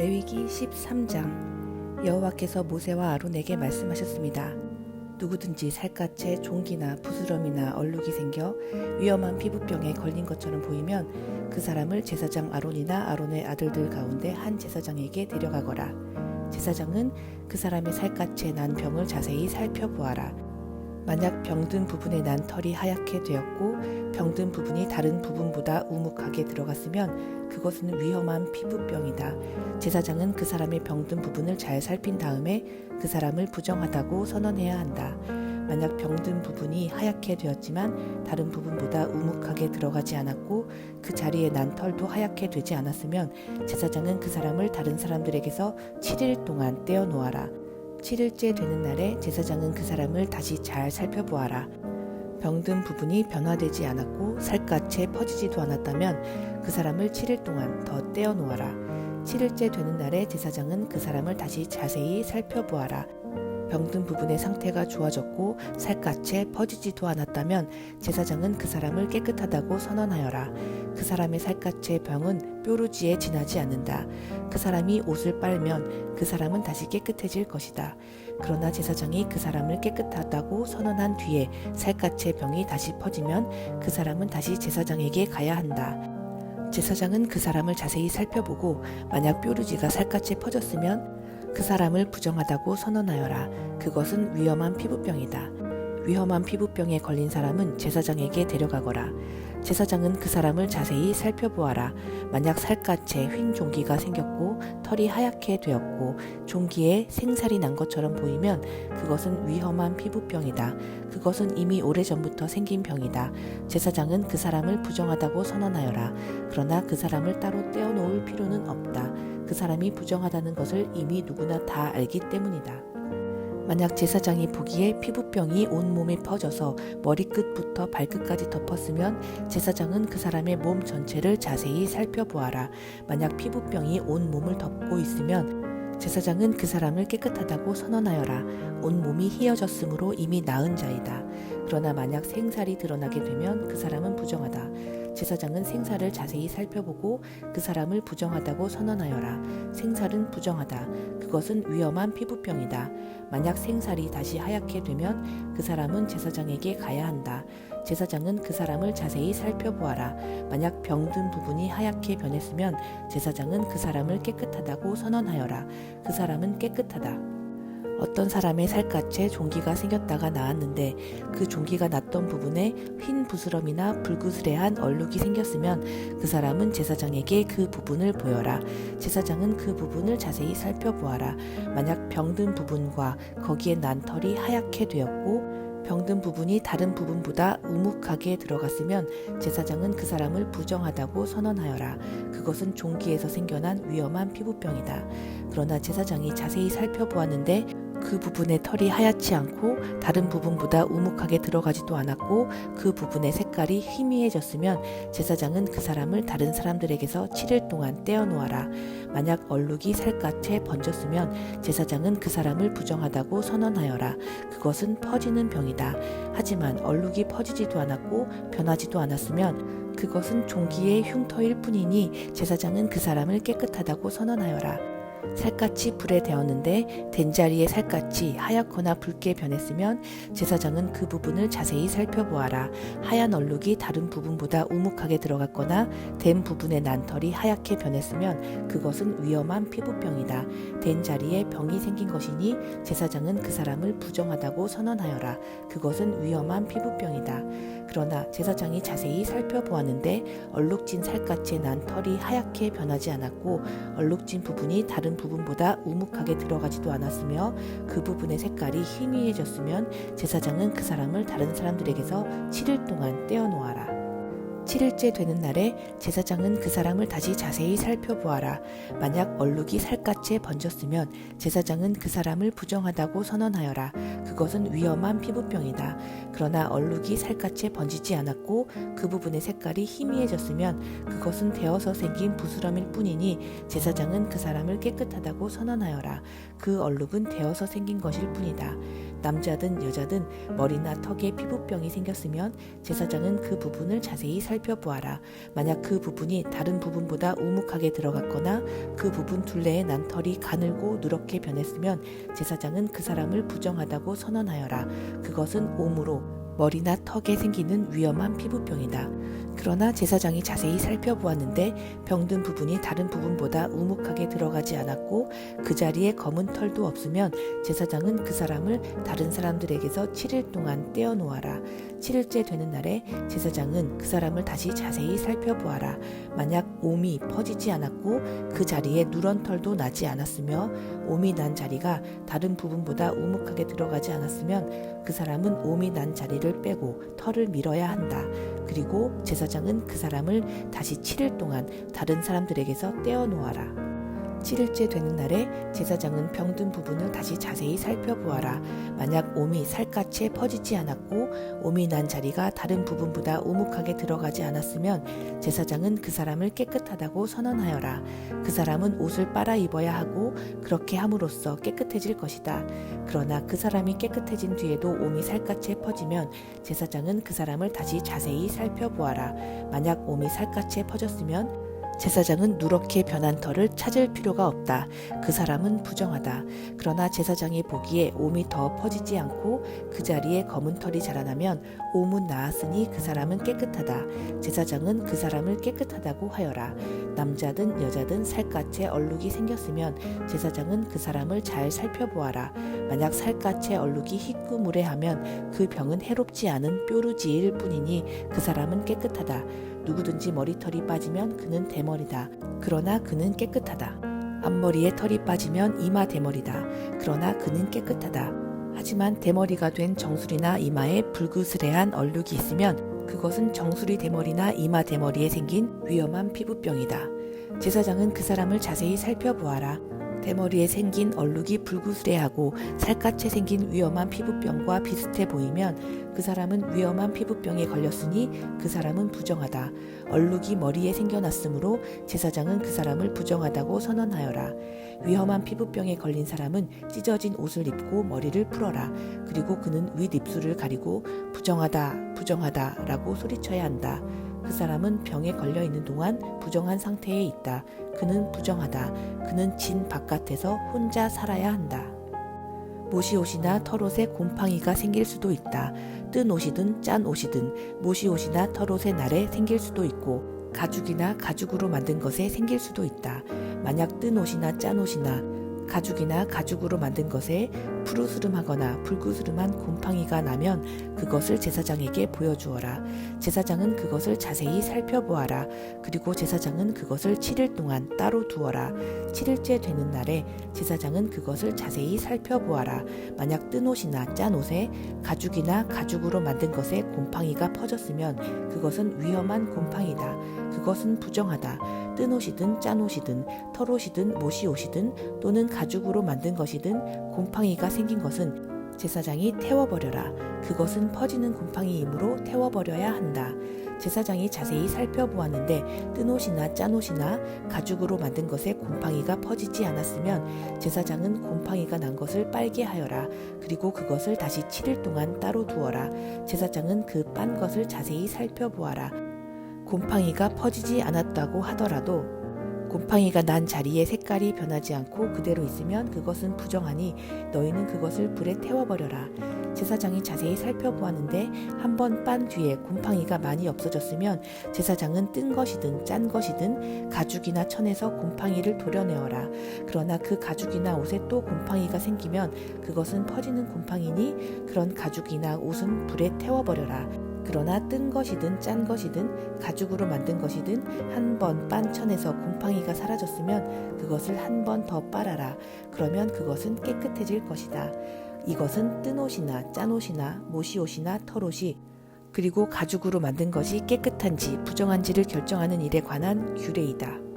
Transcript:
레위기 13장. 여호와께서 모세와 아론에게 말씀하셨습니다. 누구든지 살갗에 종기나 부스럼이나 얼룩이 생겨 위험한 피부병에 걸린 것처럼 보이면 그 사람을 제사장 아론이나 아론의 아들들 가운데 한 제사장에게 데려가거라. 제사장은 그 사람의 살갗에 난 병을 자세히 살펴보아라. 만약 병든 부분에 난 털이 하얗게 되었고 병든 부분이 다른 부분보다 우묵하게 들어갔으면 그것은 위험한 피부병이다. 제사장은 그 사람의 병든 부분을 잘 살핀 다음에 그 사람을 부정하다고 선언해야 한다. 만약 병든 부분이 하얗게 되었지만 다른 부분보다 우묵하게 들어가지 않았고 그 자리에 난 털도 하얗게 되지 않았으면 제사장은 그 사람을 다른 사람들에게서 7일 동안 떼어 놓아라. 7일째 되는 날에 제사장은 그 사람을 다시 잘 살펴보아라. 병든 부분이 변화되지 않았고 살갗에 퍼지지도 않았다면 그 사람을 7일 동안 더 떼어 놓아라. 7일째 되는 날에 제사장은 그 사람을 다시 자세히 살펴보아라. 병든 부분의 상태가 좋아졌고 살갗에 퍼지지도 않았다면 제사장은 그 사람을 깨끗하다고 선언하여라. 그 사람의 살갗의 병은 뾰루지에 지나지 않는다. 그 사람이 옷을 빨면 그 사람은 다시 깨끗해질 것이다. 그러나 제사장이 그 사람을 깨끗하다고 선언한 뒤에 살갗의 병이 다시 퍼지면 그 사람은 다시 제사장에게 가야 한다. 제사장은 그 사람을 자세히 살펴보고 만약 뾰루지가 살갗에 퍼졌으면 그 사람을 부정하다고 선언하여라. 그것은 위험한 피부병이다. 위험한 피부병에 걸린 사람은 제사장에게 데려가거라. 제사장은 그 사람을 자세히 살펴보아라. 만약 살갗에 휜 종기가 생겼고 털이 하얗게 되었고 종기에 생살이 난 것처럼 보이면 그것은 위험한 피부병이다. 그것은 이미 오래전부터 생긴 병이다. 제사장은 그 사람을 부정하다고 선언하여라. 그러나 그 사람을 따로 떼어놓을 필요는 없다. 그 사람이 부정하다는 것을 이미 누구나 다 알기 때문이다. 만약 제사장이 보기에 피부병이 온몸에 퍼져서 머리끝부터 발끝까지 덮었으면 제사장은 그 사람의 몸 전체를 자세히 살펴보아라. 만약 피부병이 온몸을 덮고 있으면 제사장은 그 사람을 깨끗하다고 선언하여라. 온몸이 희어졌으므로 이미 나은 자이다. 그러나 만약 생살이 드러나게 되면 그 사람은 부정하다. 제사장은 생살을 자세히 살펴보고 그 사람을 부정하다고 선언하여라. 생살은 부정하다. 그것은 위험한 피부병이다. 만약 생살이 다시 하얗게 되면 그 사람은 제사장에게 가야 한다. 제사장은 그 사람을 자세히 살펴보아라. 만약 병든 부분이 하얗게 변했으면 제사장은 그 사람을 깨끗하다고 선언하여라. 그 사람은 깨끗하다. 어떤 사람의 살갗에 종기가 생겼다가 나았는데 그 종기가 났던 부분에 흰 부스럼이나 불그스레한 얼룩이 생겼으면 그 사람은 제사장에게 그 부분을 보여라. 제사장은 그 부분을 자세히 살펴보아라. 만약 병든 부분과 거기에 난 털이 하얗게 되었고 병든 부분이 다른 부분보다 우묵하게 들어갔으면 제사장은 그 사람을 부정하다고 선언하여라. 그것은 종기에서 생겨난 위험한 피부병이다. 그러나 제사장이 자세히 살펴보았는데 그 부분의 털이 하얗지 않고 다른 부분보다 우묵하게 들어가지도 않았고 그 부분의 색깔이 희미해졌으면 제사장은 그 사람을 다른 사람들에게서 7일 동안 떼어 놓아라. 만약 얼룩이 살갗에 번졌으면 제사장은 그 사람을 부정하다고 선언하여라. 그것은 퍼지는 병이다. 하지만 얼룩이 퍼지지도 않았고 변하지도 않았으면 그것은 종기의 흉터일 뿐이니 제사장은 그 사람을 깨끗하다고 선언하여라. 살갗이 불에 데었는데 된 자리에 살갗이 하얗거나 붉게 변했으면 제사장은 그 부분을 자세히 살펴보아라. 하얀 얼룩이 다른 부분보다 우묵하게 들어갔거나 된 부분의 난 털이 하얗게 변했으면 그것은 위험한 피부병이다. 된 자리에 병이 생긴 것이니 제사장은 그 사람을 부정하다고 선언하여라. 그것은 위험한 피부병이다. 그러나 제사장이 자세히 살펴보았는데 얼룩진 살갗에 난 털이 하얗게 변하지 않았고 얼룩진 부분이 다른 부분보다 우묵하게 들어가지도 않았으며 그 부분의 색깔이 희미해졌으면 제사장은 그 사람을 다른 사람들에게서 7일 동안 떼어 놓아라. 7일째 되는 날에 제사장은 그 사람을 다시 자세히 살펴보아라. 만약 얼룩이 살갗에 번졌으면 제사장은 그 사람을 부정하다고 선언하여라. 그것은 위험한 피부병이다. 그러나 얼룩이 살갗에 번지지 않았고 그 부분의 색깔이 희미해졌으면 그것은 데어서 생긴 부스럼일 뿐이니 제사장은 그 사람을 깨끗하다고 선언하여라. 그 얼룩은 데어서 생긴 것일 뿐이다. 남자든 여자든 머리나 턱에 피부병이 생겼으면 제사장은 그 부분을 자세히 살펴보아라. 만약 그 부분이 다른 부분보다 우묵하게 들어갔거나 그 부분 둘레에 난 털이 가늘고 누렇게 변했으면 제사장은 그 사람을 부정하다고 선언하여라. 그것은 옴으로 머리나 턱에 생기는 위험한 피부병이다. 그러나 제사장이 자세히 살펴보았는데 병든 부분이 다른 부분보다 우묵하게 들어가지 않았고 그 자리에 검은 털도 없으면 제사장은 그 사람을 다른 사람들에게서 7일 동안 떼어 놓아라. 7일째 되는 날에 제사장은 그 사람을 다시 자세히 살펴보아라. 만약 옴이 퍼지지 않았고 그 자리에 누런 털도 나지 않았으며 옴이 난 자리가 다른 부분보다 우묵하게 들어가지 않았으면 그 사람은 옴이 난 자리를 빼고 털을 밀어야 한다. 그리고 제사장은 그 사람을 다시 7일 동안 다른 사람들에게서 떼어 놓아라. 7일째 되는 날에 제사장은 병든 부분을 다시 자세히 살펴보아라. 만약 옴이 살갗에 퍼지지 않았고 옴이 난 자리가 다른 부분보다 우묵하게 들어가지 않았으면 제사장은 그 사람을 깨끗하다고 선언하여라. 그 사람은 옷을 빨아 입어야 하고 그렇게 함으로써 깨끗해질 것이다. 그러나 그 사람이 깨끗해진 뒤에도 옴이 살갗에 퍼지면 제사장은 그 사람을 다시 자세히 살펴보아라. 만약 옴이 살갗에 퍼졌으면 제사장은 누렇게 변한 털을 찾을 필요가 없다. 그 사람은 부정하다. 그러나 제사장이 보기에 옴이 더 퍼지지 않고 그 자리에 검은 털이 자라나면 옴은 나았으니 그 사람은 깨끗하다. 제사장은 그 사람을 깨끗하다고 하여라. 남자든 여자든 살갗에 얼룩이 생겼으면 제사장은 그 사람을 잘 살펴보아라. 만약 살갗에 얼룩이 희끄무레하면 그 병은 해롭지 않은 뾰루지일 뿐이니 그 사람은 깨끗하다. 누구든지 머리털이 빠지면 그는 대머리다. 그러나 그는 깨끗하다. 앞머리에 털이 빠지면 이마 대머리다. 그러나 그는 깨끗하다. 하지만 대머리가 된 정수리나 이마에 불그스레한 얼룩이 있으면 그것은 정수리 대머리나 이마 대머리에 생긴 위험한 피부병이다. 제사장은 그 사람을 자세히 살펴보아라. 대머리에 생긴 얼룩이 불구스레하고 살갗에 생긴 위험한 피부병과 비슷해 보이면 그 사람은 위험한 피부병에 걸렸으니 그 사람은 부정하다. 얼룩이 머리에 생겨났으므로 제사장은 그 사람을 부정하다고 선언하여라. 위험한 피부병에 걸린 사람은 찢어진 옷을 입고 머리를 풀어라. 그리고 그는 윗입술을 가리고 부정하다, 부정하다 라고 소리쳐야 한다. 그 사람은 병에 걸려 있는 동안 부정한 상태에 있다. 그는 부정하다. 그는 진 바깥에서 혼자 살아야 한다. 모시옷이나 털옷에 곰팡이가 생길 수도 있다. 뜬 옷이든 짠 옷이든 모시옷이나 털옷의 날에 생길 수도 있고 가죽이나 가죽으로 만든 것에 생길 수도 있다. 만약 뜬 옷이나 짠 옷이나 가죽이나 가죽으로 만든 것에 푸르스름하거나 불구스름한 곰팡이가 나면 그것을 제사장에게 보여주어라. 제사장은 그것을 자세히 살펴보아라. 그리고 제사장은 그것을 7일 동안 따로 두어라. 7일째 되는 날에 제사장은 그것을 자세히 살펴보아라. 만약 뜬 옷이나 짠 옷에 가죽이나 가죽으로 만든 것에 곰팡이가 퍼졌으면 그것은 위험한 곰팡이다. 그것은 부정하다. 뜬 옷이든 짠 옷이든 털옷이든 모시옷이든 또는 가죽으로 만든 것이든 곰팡이가 생긴 것은 제사장이 태워버려라. 그것은 퍼지는 곰팡이이므로 태워버려야 한다. 제사장이 자세히 살펴보았는데 뜬 옷이나 짠 옷이나 가죽으로 만든 것에 곰팡이가 퍼지지 않았으면 제사장은 곰팡이가 난 것을 빨게 하여라. 그리고 그것을 다시 7일 동안 따로 두어라. 제사장은 그 빤 것을 자세히 살펴보아라. 곰팡이가 퍼지지 않았다고 하더라도 곰팡이가 난 자리에 색깔이 변하지 않고 그대로 있으면 그것은 부정하니 너희는 그것을 불에 태워버려라. 제사장이 자세히 살펴보았는데 한 번 빤 뒤에 곰팡이가 많이 없어졌으면 제사장은 뜬 것이든 짠 것이든 가죽이나 천에서 곰팡이를 도려내어라. 그러나 그 가죽이나 옷에 또 곰팡이가 생기면 그것은 퍼지는 곰팡이니 그런 가죽이나 옷은 불에 태워버려라. 그러나 뜬 것이든 짠 것이든 가죽으로 만든 것이든 한 번 빤 천에서 곰팡이가 사라졌으면 그것을 한 번 더 빨아라. 그러면 그것은 깨끗해질 것이다. 이것은 뜬 옷이나 짠 옷이나 모시옷이나 털옷이 그리고 가죽으로 만든 것이 깨끗한지 부정한지를 결정하는 일에 관한 규례이다.